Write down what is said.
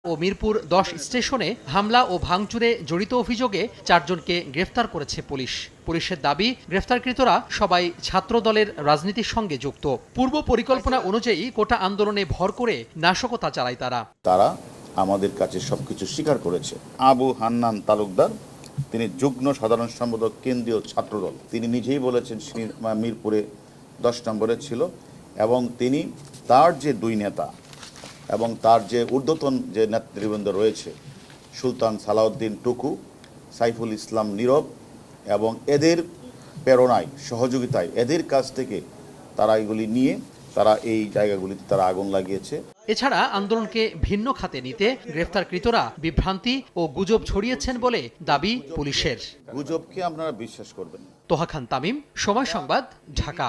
ও মিরপুর ১০ স্টেশনে হামলা ও ভাঙচুরে জড়িত অভিযোগে ৪ জনকে গ্রেফতার করেছে পুলিশ। পুলিশের দাবি, গ্রেফতারকৃতরা সবাই ছাত্রদলের রাজনীতির সঙ্গে যুক্ত। পূর্ব পরিকল্পনা অনুযায়ী কোটা আন্দোলনে ভর করে নাশকতা চালায় তারা আমাদের কাছে সবকিছু স্বীকার করেছে। আবু হান্নান তালুকদার, তিনি যুগ্ম সাধারণ সম্পাদক কেন্দ্রীয় ছাত্রদল। তিনি নিজেই বলেছেন মিরপুরে 10 নম্বরে ছিল এবং তিনি তার যে 2 নেতা এবং তার যে ঊর্ধ্বতন যে নেতৃবৃন্দ রয়েছে, সুলতান সালাউদ্দিন টুকু, সাইফুল ইসলাম নীরব, এবং এদের প্রেরণায় সহযোগিতায় এদের কাছ থেকে তারা এগুলি নিয়ে তারা এই জায়গাগুলিতে তারা আগুন লাগিয়েছে। এছাড়া আন্দোলনকে ভিন্ন খাতে নিতে গ্রেফতারকৃতরা বিভ্রান্তি ও গুজব ছড়িয়েছেন বলে দাবি পুলিশের। গুজবকে আপনারা বিশ্বাস করবেন। তোহা খান তামিম, সময় সংবাদ, ঢাকা।